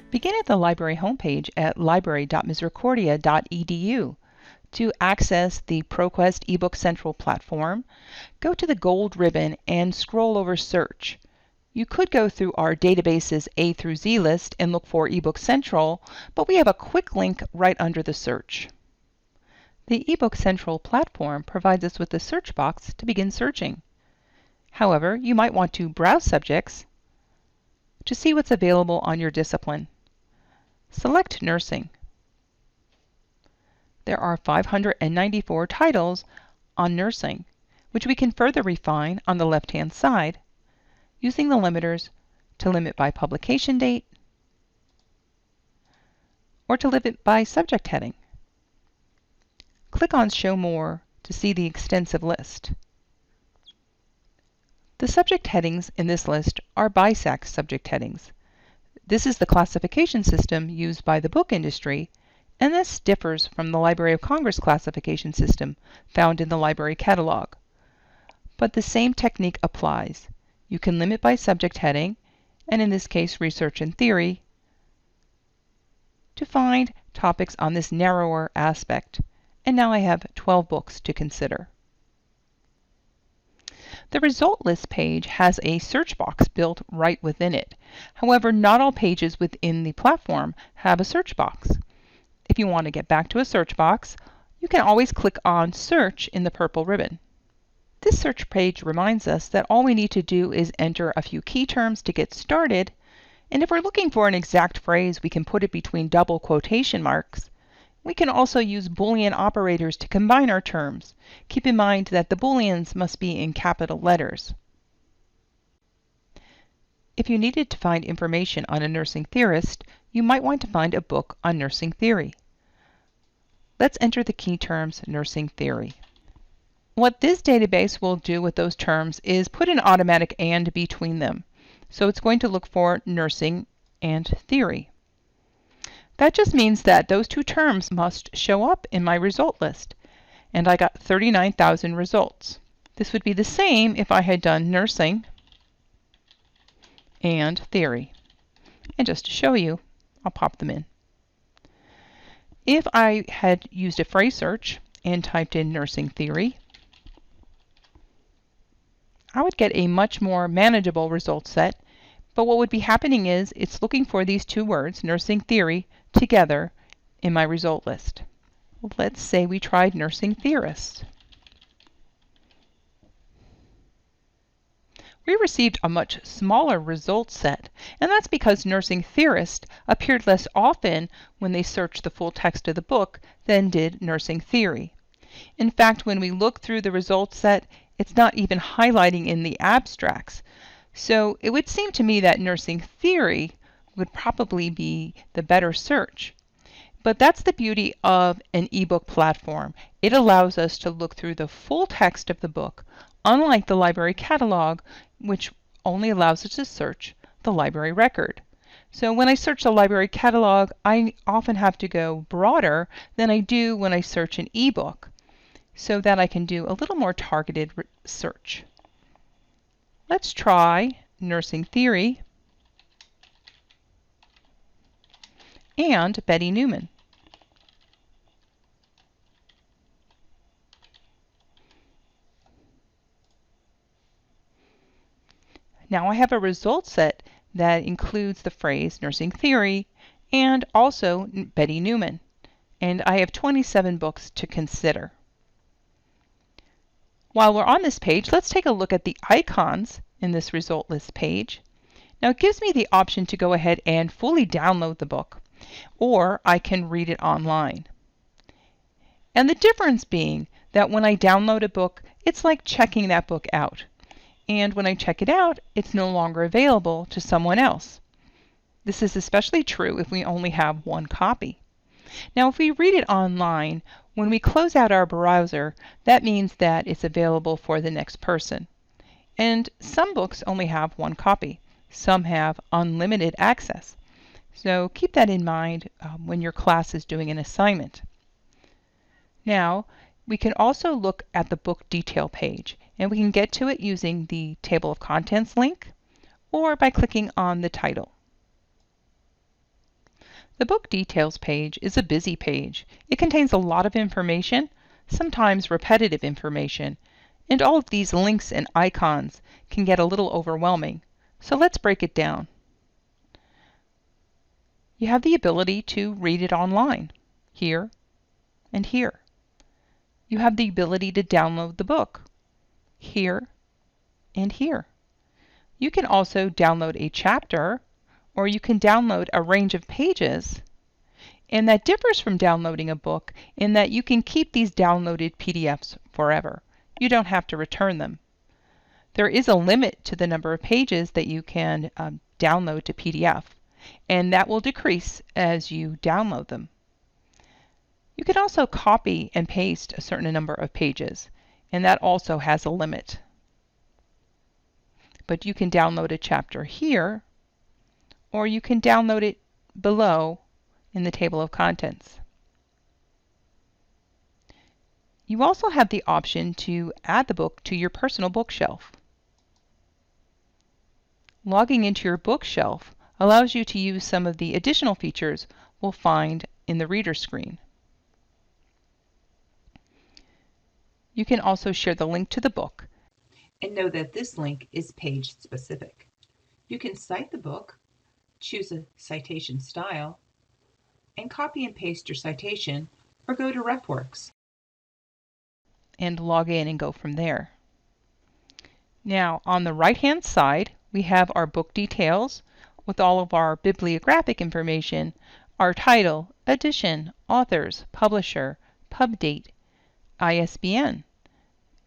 Begin at the library homepage at library.misericordia.edu. To access the ProQuest eBook Central platform, go to the gold ribbon and scroll over Search. You could go through our database's A through Z list and look for eBook Central, but we have a quick link right under the search. The eBook Central platform provides us with the search box to begin searching. However, you might want to browse subjects to see what's available on your discipline. Select Nursing. There are 594 titles on nursing, which we can further refine on the left-hand side using the limiters to limit by publication date or to limit by subject heading. Click on Show More to see the extensive list. The subject headings in this list are BISAC subject headings. This is the classification system used by the book industry, and this differs from the Library of Congress classification system found in the library catalog. But the same technique applies. You can limit by subject heading, and in this case research and theory, to find topics on this narrower aspect. And now I have 12 books to consider. The result list page has a search box built right within it. However, not all pages within the platform have a search box. If you want to get back to a search box, you can always click on Search in the purple ribbon. This search page reminds us that all we need to do is enter a few key terms to get started, and if we're looking for an exact phrase, we can put it between double quotation marks. We can also use Boolean operators to combine our terms. Keep in mind that the Booleans must be in capital letters. If you needed to find information on a nursing theorist, you might want to find a book on nursing theory. Let's enter the key terms nursing theory. What this database will do with those terms is put an automatic AND between them. So it's going to look for nursing and theory. That just means that those two terms must show up in my result list. And I got 39,000 results. This would be the same if I had done nursing and theory. And just to show you, I'll pop them in. If I had used a phrase search and typed in nursing theory, I would get a much more manageable result set. But what would be happening is it's looking for these two words, nursing theory, together in my result list. Let's say we tried nursing theorist. We received a much smaller result set, and that's because nursing theorist appeared less often when they searched the full text of the book than did nursing theory. In fact, when we look through the result set, it's not even highlighting in the abstracts. So it would seem to me that nursing theory would probably be the better search. But that's the beauty of an ebook platform. It allows us to look through the full text of the book, unlike the library catalog, which only allows us to search the library record. So when I search the library catalog, I often have to go broader than I do when I search an ebook, so that I can do a little more targeted search. Let's try nursing theory and Betty Newman. Now I have a result set that includes the phrase nursing theory and also Betty Newman. And I have 27 books to consider. While we're on this page, let's take a look at the icons in this result list page. Now it gives me the option to go ahead and fully download the book, or I can read it online. And the difference being that when I download a book, it's like checking that book out. And when I check it out, it's no longer available to someone else. This is especially true if we only have one copy. Now if we read it online, when we close out our browser, that means that it's available for the next person. And some books only have one copy. Some have unlimited access. So keep that in mind when your class is doing an assignment. Now, we can also look at the book detail page, and we can get to it using the table of contents link or by clicking on the title. The book details page is a busy page. It contains a lot of information, sometimes repetitive information, and all of these links and icons can get a little overwhelming. So let's break it down. You have the ability to read it online, here and here. You have the ability to download the book, here and here. You can also download a chapter, or you can download a range of pages. And that differs from downloading a book in that you can keep these downloaded PDFs forever. You don't have to return them. There is a limit to the number of pages that you can download to PDF, and that will decrease as you download them. You can also copy and paste a certain number of pages, and that also has a limit. But you can download a chapter here, or you can download it below in the table of contents. You also have the option to add the book to your personal bookshelf. Logging into your bookshelf allows you to use some of the additional features we'll find in the reader screen. You can also share the link to the book, and know that this link is page specific. You can cite the book, choose a citation style, and copy and paste your citation, or go to RefWorks and log in and go from there. Now, on the right-hand side, we have our book details with all of our bibliographic information, our title, edition, authors, publisher, pub date, ISBN.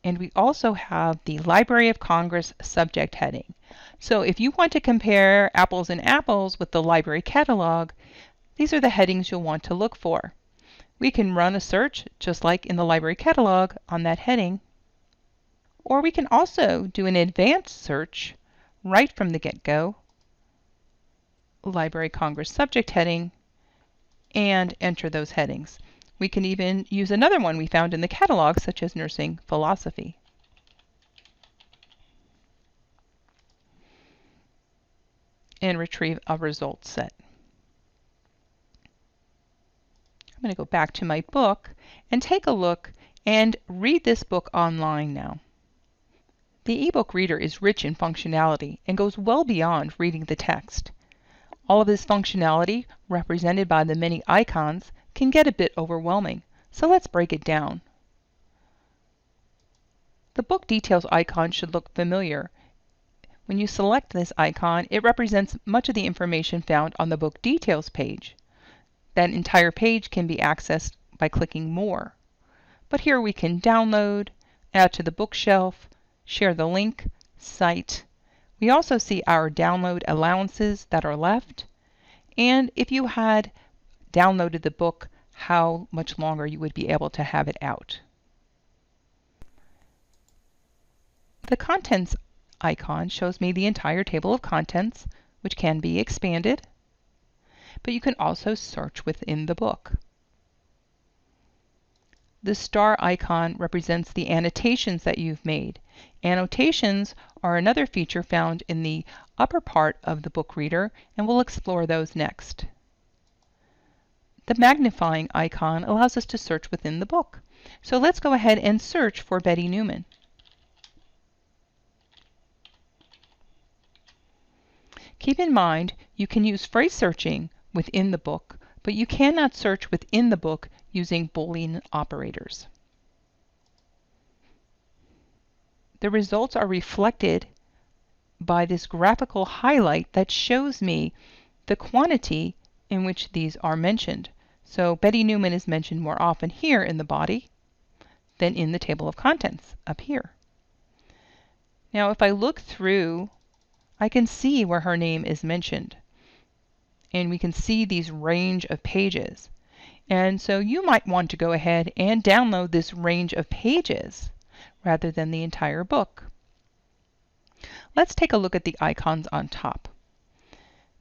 And we also have the Library of Congress subject heading. So if you want to compare apples and apples with the library catalog, these are the headings you'll want to look for. We can run a search, just like in the library catalog, on that heading. Or we can also do an advanced search right from the get-go, Library of Congress subject heading, and enter those headings. We can even use another one we found in the catalog, such as nursing philosophy. And retrieve a results set. I'm going to go back to my book and take a look and read this book online now. The eBook reader is rich in functionality and goes well beyond reading the text. All of this functionality, represented by the many icons, can get a bit overwhelming, so let's break it down. The book details icon should look familiar. When you select this icon, it represents much of the information found on the book details page. That entire page can be accessed by clicking More. But here we can download, add to the bookshelf, share the link, cite. We also see our download allowances that are left, and if you had downloaded the book, how much longer you would be able to have it out. The Contents icon shows me the entire table of contents, which can be expanded, but you can also search within the book. The star icon represents the annotations that you've made. Annotations are another feature found in the upper part of the book reader, and we'll explore those next. The magnifying icon allows us to search within the book. So let's go ahead and search for Betty Newman. Keep in mind, you can use phrase searching within the book, but you cannot search within the book using Boolean operators. The results are reflected by this graphical highlight that shows me the quantity in which these are mentioned. So Betty Newman is mentioned more often here in the body than in the table of contents up here. Now if I look through, I can see where her name is mentioned. And we can see these range of pages. And so you might want to go ahead and download this range of pages rather than the entire book. Let's take a look at the icons on top.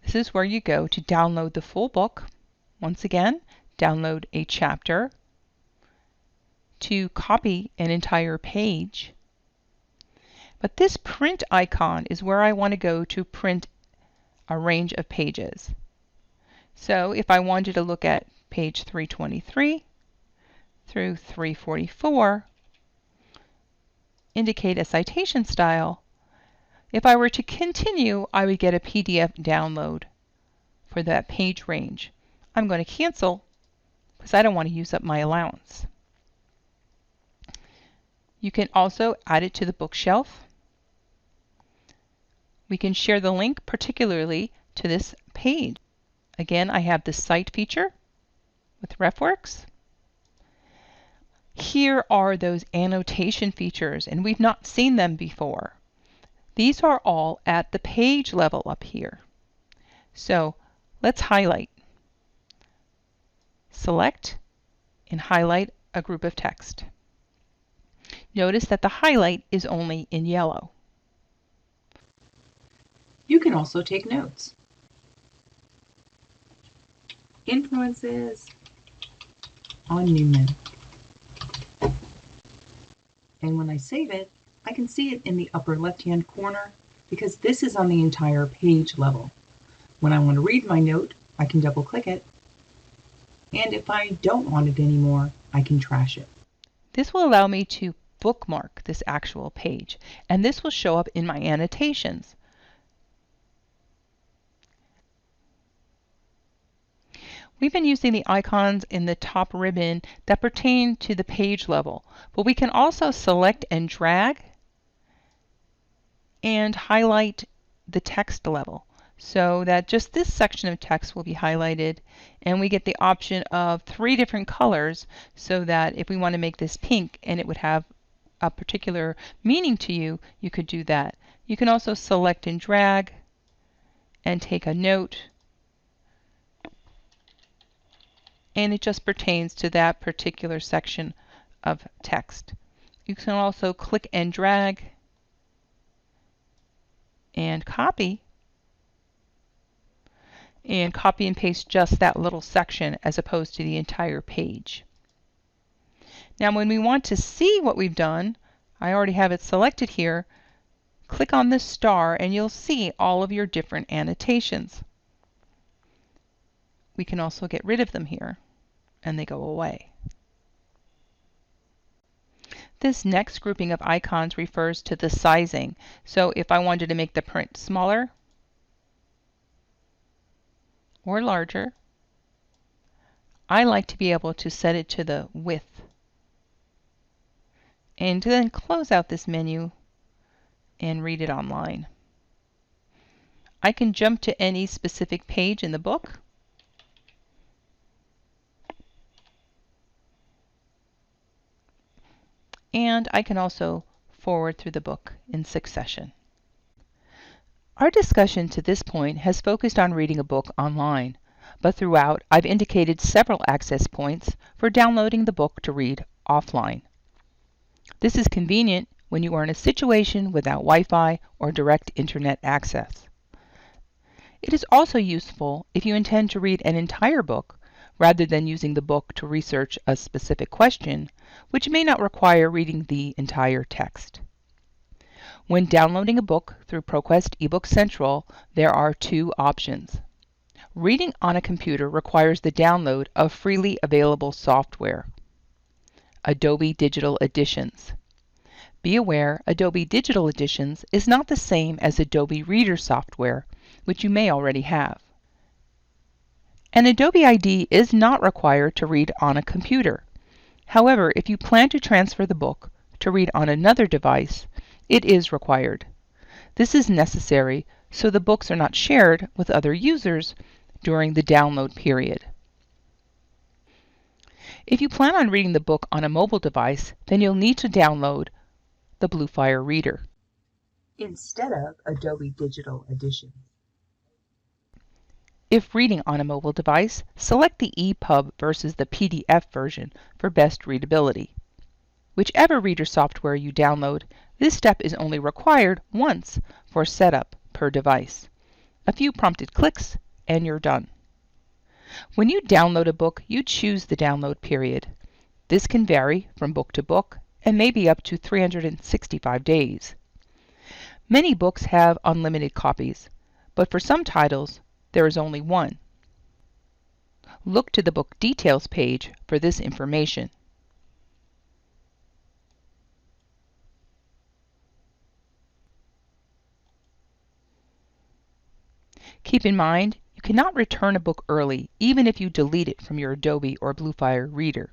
This is where you go to download the full book. Once again, download a chapter, to copy an entire page. But this print icon is where I want to go to print a range of pages. So if I wanted to look at page 323 through 344, indicate a citation style, if I were to continue, I would get a PDF download for that page range. I'm going to cancel because I don't want to use up my allowance. You can also add it to the bookshelf. We can share the link particularly to this page. Again, I have the Cite feature with RefWorks. Here are those annotation features, and we've not seen them before. These are all at the page level up here. So let's highlight. Select and highlight a group of text. Notice that the highlight is only in yellow. You can also take notes. Influences on Newman. And when I save it, I can see it in the upper left-hand corner because this is on the entire page level. When I want to read my note, I can double-click it. And if I don't want it anymore, I can trash it. This will allow me to bookmark this actual page, and this will show up in my annotations. We've been using the icons in the top ribbon that pertain to the page level, but we can also select and drag and highlight the text level so that just this section of text will be highlighted, and we get the option of 3 different colors so that if we want to make this pink and it would have a particular meaning to you, you could do that. You can also select and drag and take a note, and it just pertains to that particular section of text. You can also click and drag and copy and paste just that little section as opposed to the entire page. Now when we want to see what we've done, I already have it selected here, click on this star and you'll see all of your different annotations. We can also get rid of them here and they go away. This next grouping of icons refers to the sizing. So if I wanted to make the print smaller or larger, I like to be able to set it to the width and then close out this menu and read it online. I can jump to any specific page in the book. And I can also forward through the book in succession. Our discussion to this point has focused on reading a book online, but throughout I've indicated several access points for downloading the book to read offline. This is convenient when you are in a situation without Wi-Fi or direct internet access. It is also useful if you intend to read an entire book rather than using the book to research a specific question, which may not require reading the entire text. When downloading a book through ProQuest eBook Central, there are 2 options. Reading on a computer requires the download of freely available software. Adobe Digital Editions. Be aware, Adobe Digital Editions is not the same as Adobe Reader software, which you may already have. An Adobe ID is not required to read on a computer. However, if you plan to transfer the book to read on another device, it is required. This is necessary so the books are not shared with other users during the download period. If you plan on reading the book on a mobile device, then you'll need to download the Bluefire Reader instead of Adobe Digital Edition. If reading on a mobile device, select the EPUB versus the PDF version for best readability. Whichever reader software you download, this step is only required once for setup per device. A few prompted clicks and you're done. When you download a book, you choose the download period. This can vary from book to book and may be up to 365 days. Many books have unlimited copies, but for some titles, there is only one. Look to the book details page for this information. Keep in mind, you cannot return a book early, even if you delete it from your Adobe or Bluefire reader.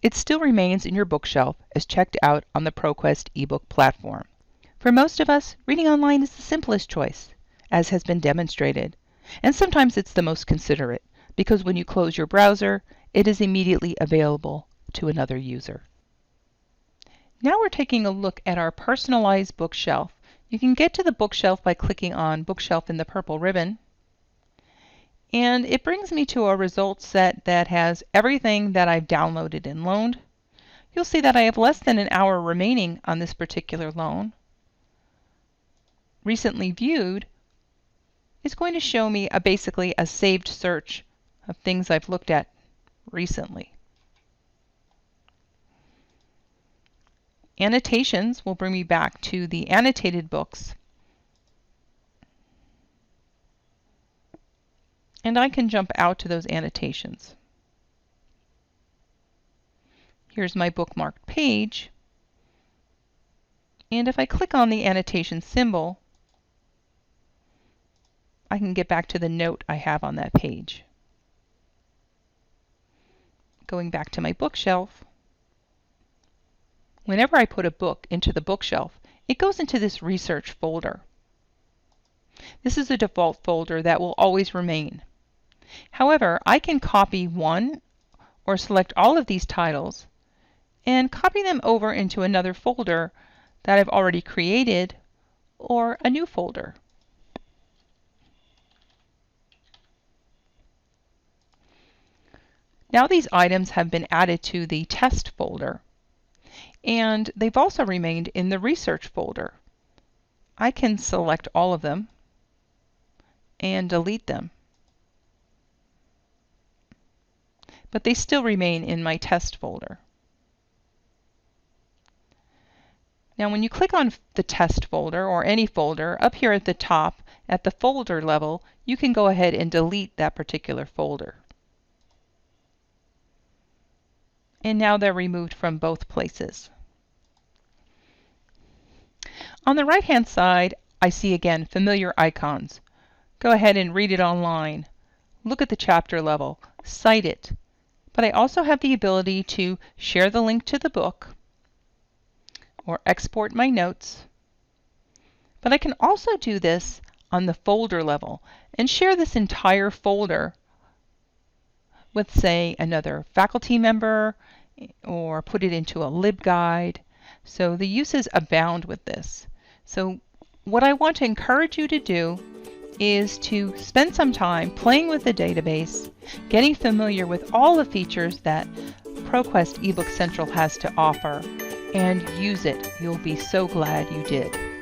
It still remains in your bookshelf as checked out on the ProQuest ebook platform. For most of us, reading online is the simplest choice, as has been demonstrated. And sometimes it's the most considerate, because when you close your browser, it is immediately available to another user. Now we're taking a look at our personalized bookshelf. You can get to the bookshelf by clicking on Bookshelf in the purple ribbon. And it brings me to a results set that has everything that I've downloaded and loaned. You'll see that I have less than an hour remaining on this particular loan. Recently viewed is going to show me basically a saved search of things I've looked at recently. Annotations will bring me back to the annotated books. And I can jump out to those annotations. Here's my bookmarked page. And if I click on the annotation symbol, I can get back to the note I have on that page. Going back to my bookshelf, whenever I put a book into the bookshelf, it goes into this research folder. This is a default folder that will always remain. However, I can copy one or select all of these titles and copy them over into another folder that I've already created or a new folder. Now these items have been added to the test folder, and they've also remained in the research folder. I can select all of them and delete them, but they still remain in my test folder. Now when you click on the test folder or any folder, up here at the top at the folder level, you can go ahead and delete that particular folder. And now they're removed from both places. On the right hand side, I see again familiar icons. Go ahead and read it online. Look at the chapter level. Cite it. But I also have the ability to share the link to the book or export my notes. But I can also do this on the folder level and share this entire folder with, say, another faculty member, or put it into a LibGuide. So the uses abound with this. So what I want to encourage you to do is to spend some time playing with the database, getting familiar with all the features that ProQuest eBook Central has to offer, and use it. You'll be so glad you did.